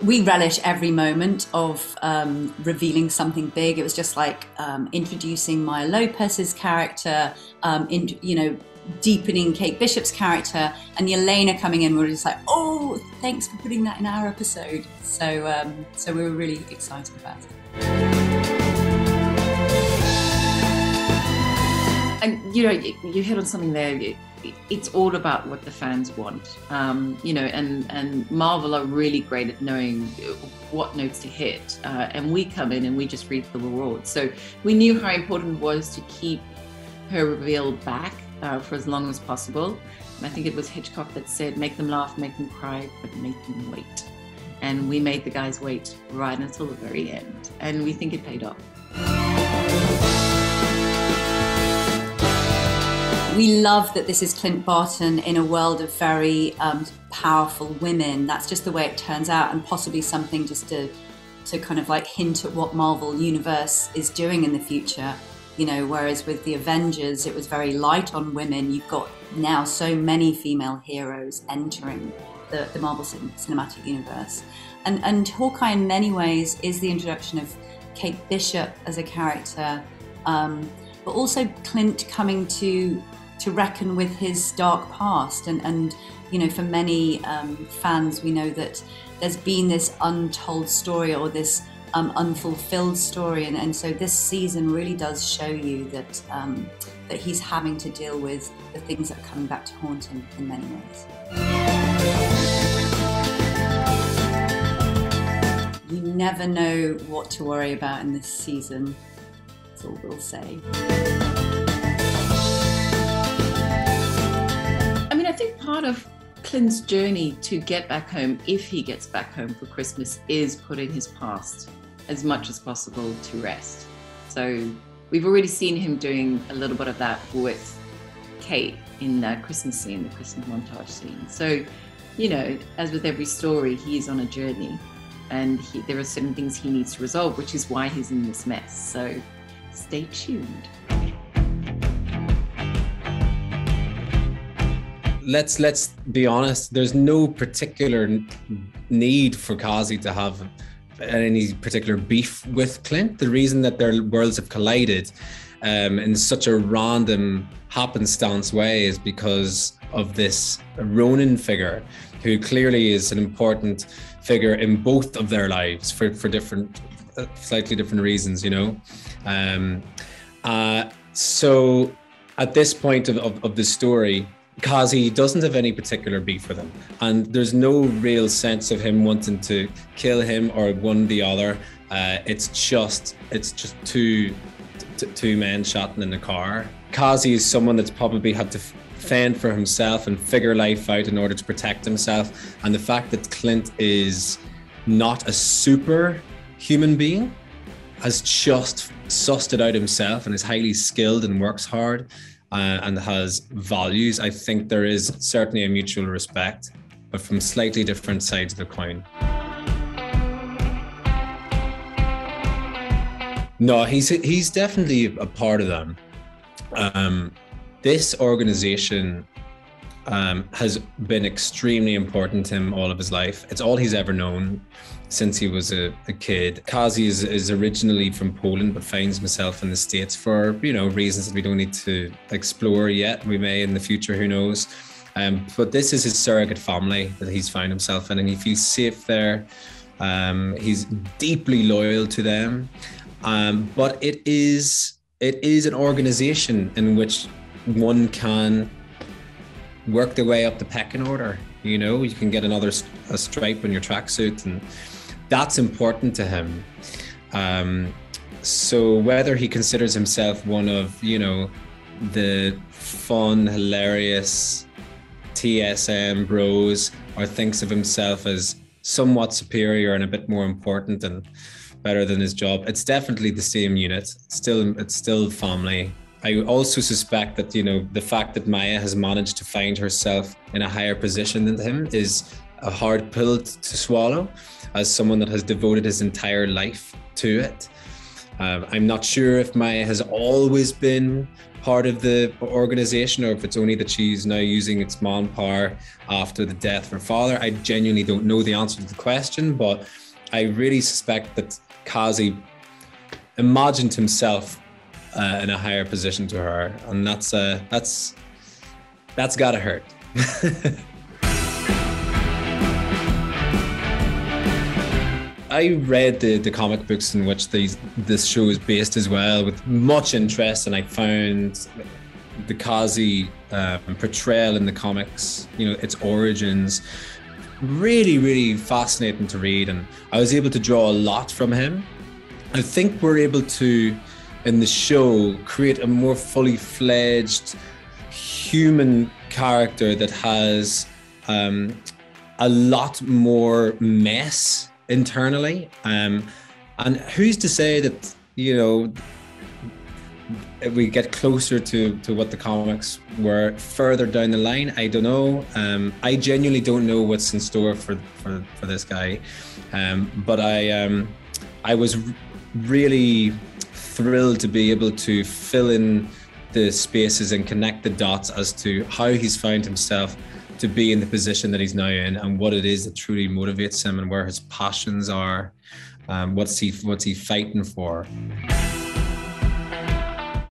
We relish every moment of revealing something big. It was just like introducing Maya Lopez's character, deepening Kate Bishop's character, and Yelena coming in. We were just like, oh, thanks for putting that in our episode. So we were really excited about it. And you hit on something there. It's all about what the fans want, and Marvel are really great at knowing what notes to hit, and we come in and we just reap the rewards. So we knew how important it was to keep her reveal back for as long as possible. And I think it was Hitchcock that said, make them laugh, make them cry, but make them wait. And we made the guys wait right until the very end, and we think it paid off. We love that this is Clint Barton in a world of very powerful women. That's just the way it turns out, and possibly something just to kind of like hint at what Marvel Universe is doing in the future. Whereas with the Avengers, it was very light on women. You've got now so many female heroes entering the Marvel Cinematic Universe. And Hawkeye in many ways is the introduction of Kate Bishop as a character, but also Clint coming to reckon with his dark past, and for many fans, we know that there's been this untold story, or this unfulfilled story, and so this season really does show you that he's having to deal with the things that are coming back to haunt him in many ways. You never know what to worry about in this season, that's all we'll say. I think part of Clint's journey to get back home, if he gets back home for Christmas, is putting his past as much as possible to rest. So we've already seen him doing a little bit of that with Kate in the Christmas scene, the Christmas montage scene. So, as with every story, he's on a journey, and there are certain things he needs to resolve, which is why he's in this mess. So stay tuned. Let's be honest, there's no particular need for Kazi to have any particular beef with Clint. The reason that their worlds have collided in such a random happenstance way is because of this Ronin figure, who clearly is an important figure in both of their lives for different, slightly different reasons, so at this point of the story, Kazi doesn't have any particular beef with him, and there's no real sense of him wanting to kill him or one the other. It's just two men chatting in the car. Kazi is someone that's probably had to fend for himself and figure life out in order to protect himself, and the fact that Clint is not a super human being, has just sussed it out himself and is highly skilled and works hard, and has values. I think there is certainly a mutual respect, but from slightly different sides of the coin. No, he's definitely a part of them. This organization has been extremely important to him all of his life. It's all he's ever known since he was a kid. Kazi is originally from Poland, but finds himself in the States for reasons that we don't need to explore yet. We may in the future, who knows. But this is his surrogate family that he's found himself in, and he feels safe there. He's deeply loyal to them. But it is an organization in which one can work their way up the pecking order. You can get a stripe on your tracksuit, and that's important to him. So whether he considers himself one of, the fun, hilarious TSM bros, or thinks of himself as somewhat superior and a bit more important and better than his job, it's definitely the same unit. It's still family. I also suspect that, the fact that Maya has managed to find herself in a higher position than him is a hard pill to swallow, as someone that has devoted his entire life to it. I'm not sure if Maya has always been part of the organization or if it's only that she's now using its mom power after the death of her father. I genuinely don't know the answer to the question, but I really suspect that Kazi imagined himself in a higher position to her, and that's gotta hurt. I read the comic books in which this show is based as well with much interest, and I found the Kazi portrayal in the comics, its origins, really, really fascinating to read, and I was able to draw a lot from him. I think we're able to, in the show, create a more fully fledged human character that has a lot more mess internally, and who's to say that if we get closer to what the comics were further down the line? I don't know. I genuinely don't know what's in store for this guy, but I was really thrilled to be able to fill in the spaces and connect the dots as to how he's found himself to be in the position that he's now in, and what it is that truly motivates him, and where his passions are, what's he fighting for.